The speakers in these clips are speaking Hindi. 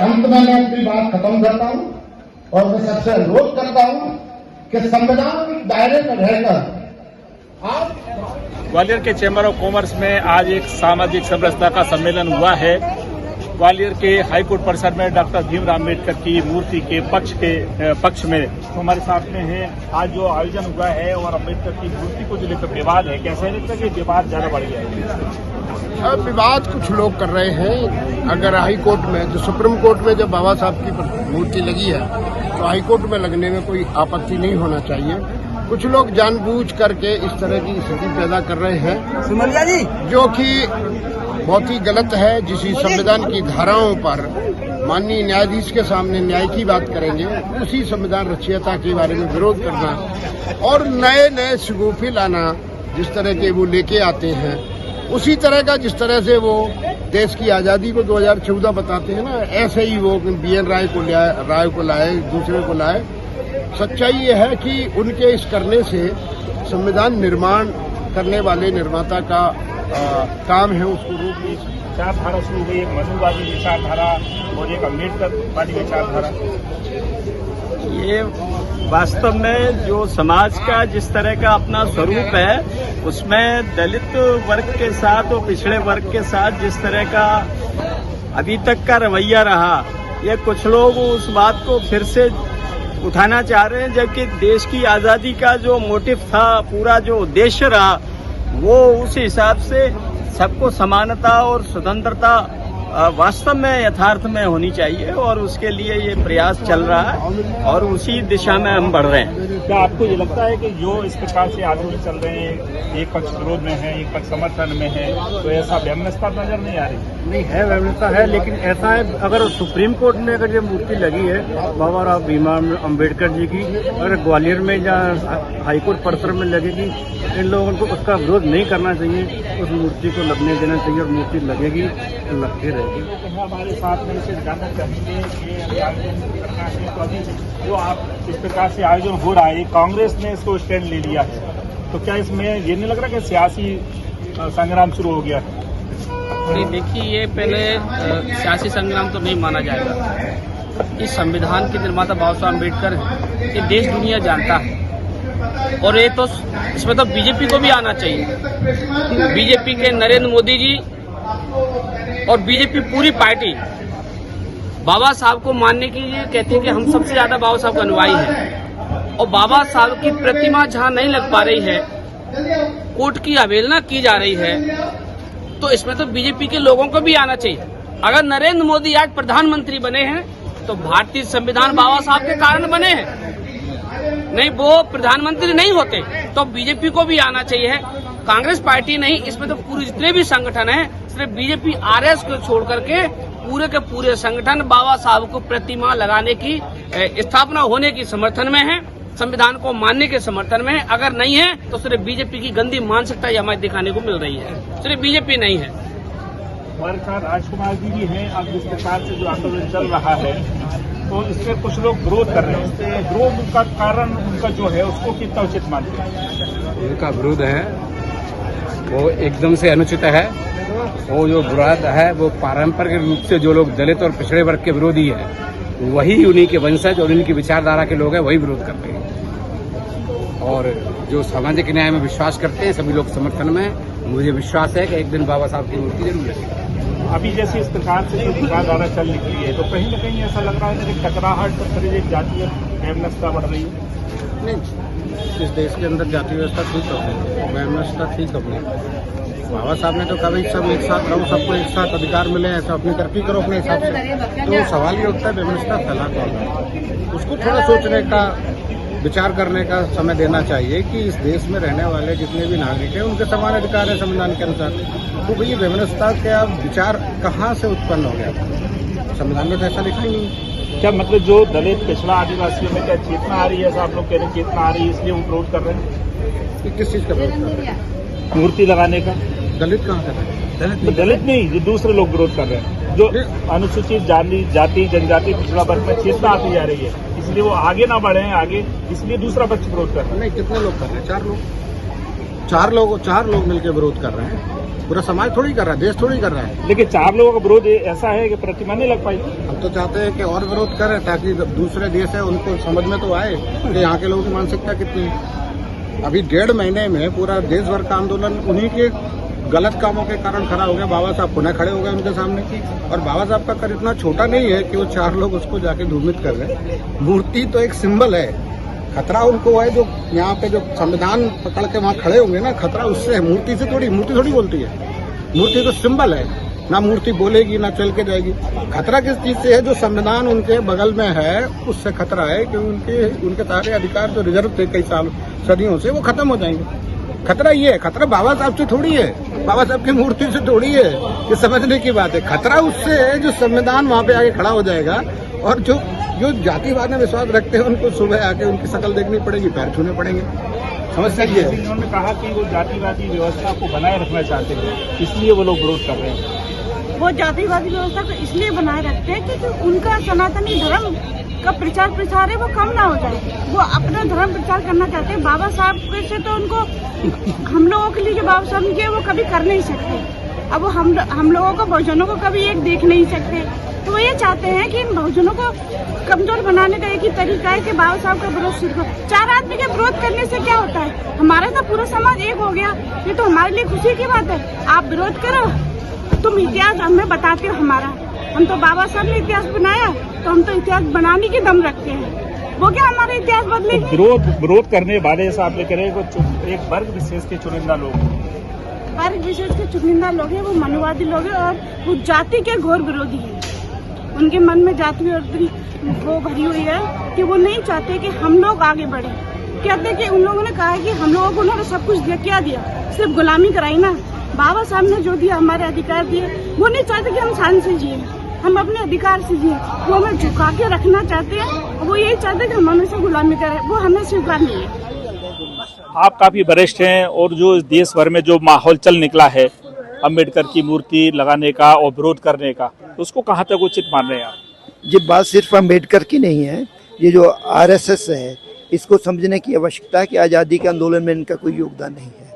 अंत में मैं अपनी बात खत्म करता हूं और मैं सबसे अनुरोध करता हूं कि संविधान के दायरे में रहकर आप ग्वालियर के चैम्बर ऑफ कॉमर्स में आज एक सामाजिक समरसता का सम्मेलन हुआ है। ग्वालियर के हाईकोर्ट परिसर में डॉक्टर भीमराव अम्बेडकर की मूर्ति के पक्ष में तो हमारे साथ में है आज जो आयोजन हुआ है और अम्बेडकर की मूर्ति को जो लेकर विवाद है, कैसे लगता है कि विवाद ज्यादा बढ़ गया है? विवाद कुछ लोग कर रहे हैं। अगर हाई कोर्ट में, जो सुप्रीम कोर्ट में जब बाबा साहब की मूर्ति लगी है तो हाई कोर्ट में लगने में कोई आपत्ति नहीं होना चाहिए। कुछ लोग जानबूझ करके इस तरह की स्थिति पैदा कर रहे हैं सुमलिया जी, जो कि बहुत ही गलत है। जिस संविधान की धाराओं पर माननीय न्यायाधीश के सामने न्याय की बात करेंगे, उसी संविधान रचयिता के बारे में विरोध करना और नए नए शगुफे लाना, जिस तरह के वो लेके आते हैं उसी तरह का जिस तरह से वो देश की आजादी को 2014 बताते हैं ना, ऐसे ही वो BN राय को लाए, दूसरे को लाए। सच्चाई ये है कि उनके इस करने से संविधान निर्माण करने वाले निर्माता का काम है उसको रोक नहीं सकते। विचारधारा शुरू हुई, एक मनुवादी विचारधारा और एक अम्बेडकर वादी विचारधारा। ये वास्तव में जो समाज का जिस तरह का अपना स्वरूप है उसमें दलित वर्ग के साथ और पिछड़े वर्ग के साथ जिस तरह का अभी तक का रवैया रहा, ये कुछ लोग उस बात को फिर से उठाना चाह रहे हैं, जबकि देश की आजादी का जो मोटिव था, पूरा जो उद्देश्य रहा, वो उस हिसाब से सबको समानता और स्वतंत्रता वास्तव में यथार्थ में होनी चाहिए और उसके लिए ये प्रयास चल रहा है और उसी दिशा में हम बढ़ रहे हैं। क्या आपको ये लगता है कि जो इस प्रकार से आगे चल रहे हैं, एक पक्ष विरोध में है, एक पक्ष समर्थन में है, तो ऐसा वैमनस्यता नजर नहीं आ रही? नहीं है, वैमनस्यता है, लेकिन ऐसा है अगर सुप्रीम कोर्ट में अगर ये मूर्ति लगी है बाबा साहब भीमराव अम्बेडकर जी की, अगर ग्वालियर में या हाईकोर्ट परिसर में लगेगी, इन लोगों को उसका विरोध नहीं करना चाहिए, उस मूर्ति को लगने देना चाहिए और मूर्ति लगेगी तो लगती रहेगी। हमारे साथ में इसे जानना चाहेंगे कि आयोजन करना है तो अभी जो आप इस प्रकार से आयोजन हो रहा है, कांग्रेस ने इसको स्टैंड ले लिया है, तो क्या इसमें ये नहीं लग रहा कि सियासी संग्राम शुरू हो गया है? नहीं, देखिए, ये पहले सियासी संग्राम तो नहीं माना जाएगा। इस संविधान के निर्माता बाबा साहब अम्बेडकर ये देश दुनिया जानता है और ये तो इसमें तो बीजेपी को भी आना चाहिए। बीजेपी के नरेंद्र मोदी जी और बीजेपी पूरी पार्टी बाबा साहब को मानने के लिए कहती है कि हम सबसे ज्यादा बाबा साहब का अनुयायी हैं और बाबा साहब की प्रतिमा जहां नहीं लग पा रही है, कोर्ट की अवहेलना की जा रही है, तो इसमें तो बीजेपी के लोगों को भी आना चाहिए। अगर नरेंद्र मोदी आज प्रधानमंत्री बने हैं तो भारतीय संविधान बाबा साहब के कारण बने हैं, नहीं वो प्रधानमंत्री नहीं होते तो बीजेपी को भी आना चाहिए। कांग्रेस पार्टी नहीं, इसमें तो पूरे जितने भी संगठन हैं, सिर्फ बीजेपी RS को छोड़ करके पूरे के पूरे संगठन बाबा साहब को प्रतिमा लगाने की स्थापना होने की समर्थन में है, संविधान को मानने के समर्थन में है। अगर नहीं है तो सिर्फ बीजेपी की गंदी मानसिकता ये हमें दिखाने को मिल रही है, सिर्फ बीजेपी नहीं है। हमारे साथ राजकुमार जी भी हैं। अब जिस प्रकार से जो आंदोलन चल रहा है तो इससे कुछ लोग विरोध कर रहे हैं, इससे विरोध का कारण उनका जो है उसको कितना उचित मानते हैं? उनका विरोध है वो एकदम से अनुचित है। वो जो विरोध है वो पारंपरिक रूप से जो लोग दलित और पिछड़े वर्ग के विरोधी है, वही उन्हीं के वंशज और उनकी विचारधारा के लोग हैं, वही विरोध कर रहे हैं। और जो सामाजिक न्याय में विश्वास करते हैं सभी लोग समर्थन में, मुझे विश्वास है कि एक दिन बाबा साहब की मूर्ति जरूर लगेगी। अभी जैसे इस प्रकार से जो विचारधारा चल निकली है तो कहीं न कहीं ऐसा लग रहा है कि टकराहट एक जातीय वैमनस्यता बढ़ रही है। नहीं, इस देश के अंदर जाति व्यवस्था ठीक अपनी, वैमनस्यता ठीक अपनी। बाबा साहब ने तो कभी सब एक साथ रहो, सबको एक साथ अधिकार मिले, ऐसा अपनी तरक्की करो अपने हिसाब से। तो सवाल ये उठता है वैमनस्यता फैला कौन? उसको थोड़ा सोचने का, विचार करने का समय देना चाहिए कि इस देश में रहने वाले जितने भी नागरिक हैं उनके समान अधिकार है संविधान के अनुसार। तो भाई वैमनस्यता का विचार कहाँ से उत्पन्न हो गया? संविधान में तो ऐसा लिखा ही नहीं। क्या मतलब जो दलित पिछड़ा आदिवासियों में क्या चेतना आ रही है? आप लोग कह रहे हैं चेतना आ रही है इसलिए वो विरोध कर रहे हैं? किस चीज का विरोध कर रहे हैं? मूर्ति लगाने का। दलित कहाँ कर रहे हैं? दलित नहीं, जो दूसरे लोग विरोध कर रहे हैं, जो अनुसूचित जाति जनजाति पिछड़ा वर्ग में चेतना आती जा रही है, इसलिए वो आगे ना बढ़े हैं आगे, इसलिए दूसरा पक्ष विरोध कर रहे हैं। नहीं, कितने लोग कर रहे हैं? 4 लोग। चार लोग मिलकर विरोध कर रहे हैं, पूरा समाज थोड़ी कर रहा है, देश थोड़ी कर रहा है। लेकिन 4 लोगों का विरोध ऐसा है कि प्रतिमा नहीं लग पाई। हम तो चाहते हैं कि और विरोध करें ताकि दूसरे देश है उनको समझ में तो आए कि यहाँ के लोगों की मानसिकता कितनी है। अभी 1.5 महीने में पूरा देश भर का आंदोलन उन्हीं के गलत कामों के कारण खड़ा हो गया। बाबा साहब पुनः खड़े हो गए उनके सामने और बाबा साहब का कर इतना छोटा नहीं है कि वो 4 लोग उसको जाके धूमित कर रहे हैं। मूर्ति तो एक सिंबल है, खतरा उनको है जो यहाँ पे जो संविधान पकड़ के वहाँ खड़े होंगे ना, खतरा उससे है, मूर्ति से थोड़ी। मूर्ति थोड़ी बोलती है, मूर्ति तो सिंबल है ना, मूर्ति बोलेगी ना चल के जाएगी। खतरा किस चीज से है? जो संविधान उनके बगल में है उससे खतरा है कि उनके सारे अधिकार जो रिजर्व थे कई साल सदियों से वो खत्म हो जाएंगे। खतरा ये है, खतरा बाबा साहब से थोड़ी है, बाबा साहब की मूर्ति से थोड़ी है, ये समझने की बात है। खतरा उससे है जो संविधान वहाँ पे आके खड़ा हो जाएगा और जो जातिवाद में विश्वास रखते हैं उनको सुबह आके उनकी शक्ल देखनी पड़ेगी, पैर छूने पड़ेंगे। समस्या ये है। उन्होंने कहा कि वो जातिवादी व्यवस्था को बनाए रखना चाहते हैं, इसलिए वो लोग विरोध कर रहे हैं। वो जातिवादी व्यवस्था को इसलिए बनाए रखते हैं क्योंकि उनका सनातनी धर्म का प्रचार है वो कम ना हो जाए। वो अपना धर्म प्रचार करना चाहते हैं। बाबा साहब से तो उनको हम लोगों के लिए जो बाबा साहब ने किया वो कभी कर नहीं सकते। अब वो हम लोगों को बहुजनों को कभी एक देख नहीं सकते। तो वो ये चाहते हैं कि इन बहुजनों को कमजोर बनाने का एक ही तरीका है कि बाबा साहब का विरोध शुरू करो। 4 आदमी के विरोध करने से क्या होता है? हमारा तो पूरा समाज एक हो गया, ये तो हमारे लिए खुशी की बात है। आप विरोध करो, तुम इतिहास हमें बताते हो हमारा। हम तो बाबा साहब ने इतिहास बनाया, तो हम तो इतिहास बनाने की दम रखते हैं। वो क्या हमारा इतिहास बदलेगी? विरोध करने वाले साहब ने करें एक वर्ग विशेष के चुनिंदा लोग, वर्ग विशेष के चुनिंदा लोग हैं, वो मनुवादी लोग हैं और वो जाति के घोर विरोधी हैं। उनके मन में जाति विरोधी वो भरी हुई है कि वो नहीं चाहते कि हम लोग आगे बढ़े। कहते हैं कि उन लोगों ने कहा कि हम लोगों को उन्होंने सब कुछ दिया, क्या दिया? सिर्फ गुलामी कराई ना। बाबा साहब ने जो दिया, हमारे अधिकार दिए, वो नहीं चाहते कि हम शान से जिए, हम अपने अधिकार से जिए। वो हमें झुका के रखना चाहते हैं, वो यही चाहते हैं कि हम हमेशा गुलामी करें, वो हमें स्वीकार नहीं है। आप काफी वरिष्ठ हैं और जो देश भर में जो माहौल चल निकला है अम्बेडकर की मूर्ति लगाने का और विरोध करने का, तो उसको कहाँ तक उचित मान रहे हैं आप? ये बात सिर्फ अम्बेडकर की नहीं है, ये जो आरएसएस है इसको समझने की आवश्यकता है कि आज़ादी के आंदोलन में इनका कोई योगदान नहीं है।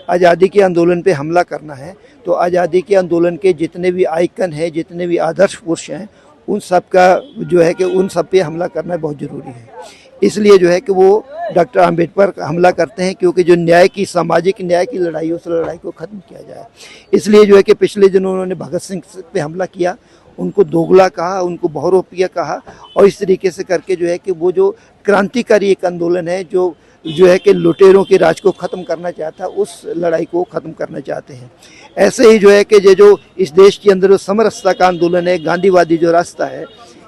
आज़ादी के आंदोलन पे हमला करना है तो आज़ादी के आंदोलन के जितने भी आइकन हैं, जितने भी आदर्श पुरुष हैं, उन सब का जो है कि उन सब पे हमला करना बहुत ज़रूरी है। इसलिए जो है कि वो डॉक्टर आम्बेडकर हमला करते हैं क्योंकि जो न्याय की, सामाजिक न्याय की लड़ाई, उस लड़ाई को ख़त्म किया जाए। इसलिए जो है कि पिछले दिनों उन्होंने भगत सिंह पे हमला किया, उनको दोगला कहा, उनको बहुरूपिया कहा और इस तरीके से करके जो है कि वो जो क्रांतिकारी एक आंदोलन है जो है कि लुटेरों के राज को ख़त्म करना चाहता है, उस लड़ाई को ख़त्म करना चाहते हैं। ऐसे ही जो है कि ये जो इस देश के अंदर समरसता का आंदोलन है, गांधीवादी जो रास्ता है,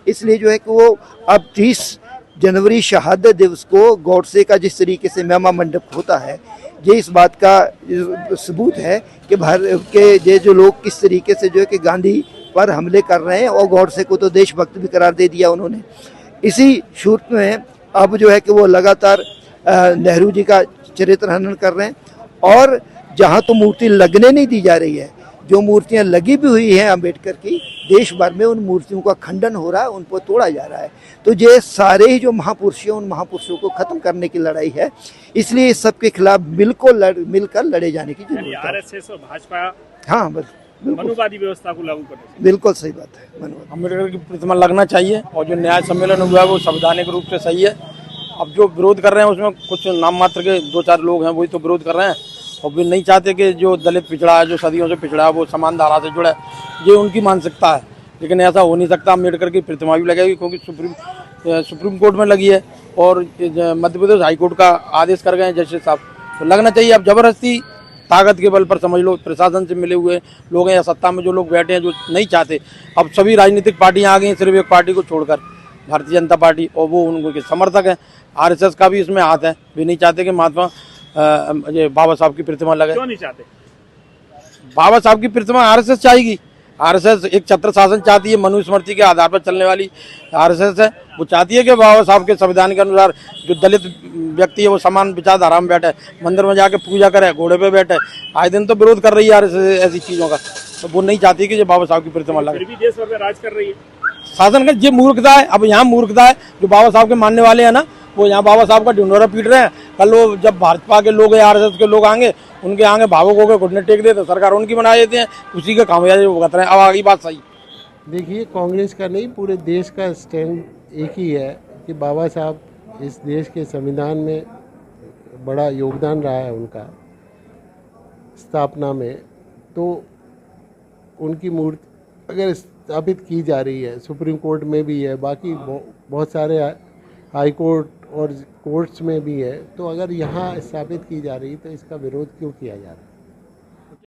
इसलिए जो है कि वो अब 30 जनवरी शहादत दिवस को गौडसे का जिस तरीके से मेहमा मंडप होता है, ये इस बात का सबूत है कि भारत के ये जो लोग किस तरीके से जो है कि गांधी पर हमले कर रहे हैं और गौडसे को तो देशभक्त भी करार दे दिया उन्होंने। इसी सूरत में अब जो है कि वो लगातार नेहरू जी का चरित्र हनन कर रहे हैं और जहाँ तो मूर्ति लगने नहीं दी जा रही है, जो मूर्तियाँ लगी भी हुई हैं अम्बेडकर की, देश भर में उन मूर्तियों का खंडन हो रहा है, उनको तोड़ा जा रहा है। तो ये सारे ही जो महापुरुष हैं, उन महापुरुषों को खत्म करने की लड़ाई है। इसलिए इस सब के खिलाफ मिलकर लड़े जाने की जरूरत है। आरएसएस और भाजपा हाँ मनुवादी व्यवस्था को लागू करने, बिल्कुल सही बात है। अम्बेडकर की प्रतिमा लगना चाहिए और जो न्याय सम्मेलन हुआ है वो संवैधानिक रूप से सही है। अब जो विरोध कर रहे हैं उसमें कुछ नाम मात्र के 2-4 लोग हैं, वही तो विरोध कर रहे हैं और भी नहीं चाहते कि जो दलित पिछड़ा है, जो सदियों से पिछड़ा है, वो समान धारा से जुड़ा है। ये उनकी मानसिकता है, लेकिन ऐसा हो नहीं सकता। अम्बेडकर की प्रतिमा भी लगेगी क्योंकि सुप्रीम कोर्ट में लगी है और मध्य प्रदेश हाईकोर्ट का आदेश कर गए हैं जस्टिस साहब, तो लगना चाहिए। अब जबरदस्ती ताकत के बल पर समझ लो, प्रशासन से मिले हुए लोग हैं या सत्ता में जो लोग बैठे हैं जो नहीं चाहते, अब सभी राजनीतिक पार्टियां आ गई हैं सिर्फ एक पार्टी को छोड़कर, भारतीय जनता पार्टी, और वो उनके समर्थक हैं। आरएसएस का भी इसमें हाथ है, वे नहीं चाहते कि महात्मा बाबा साहब की प्रतिमा लगे। क्यों नहीं चाहते? बाबा साहब की प्रतिमा आरएसएस चाहेगी। आरएसएस एक छत्र शासन चाहती है, मनुस्मृति के आधार पर चलने वाली आरएसएस है। वो चाहती है कि बाबा साहब के संविधान के अनुसार जो दलित व्यक्ति है वो समान विचारधारा में बैठे, मंदिर में जाके पूजा करे, घोड़े पे बैठे। आए दिन तो विरोध कर रही है आरएसएस ऐसी चीजों का, तो वो नहीं चाहती कि जो बाबा साहब की प्रतिमा लगे। फिर भी देश भर में राज कर रही है शासन का, ये मूर्खता है। अब यहाँ मूर्खता है, जो बाबा साहब के मानने वाले हैं ना, वो यहाँ बाबा साहब का ढिंढोरा पीट रहे हैं। कल वो जब भाजपा के लोग या RSS के लोग आएंगे, उनके आगे भावुक होकर घुटने टेक देते, सरकार उनकी बना देते हैं, उसी के कामयाबी वो भुगत रहे हैं। अब आगे बात सही। देखिए, कांग्रेस का नहीं, पूरे देश का स्टैंड एक ही है कि बाबा साहब इस देश के संविधान में बड़ा योगदान रहा है उनका स्थापना में। तो उनकी मूर्ति अगर स्थापित की जा रही है, सुप्रीम कोर्ट में भी है, बाकी बहुत सारे हाई कोर्ट और कोर्ट्स में भी है, तो अगर यहाँ स्थापित की जा रही है तो इसका विरोध क्यों किया जा रहा है?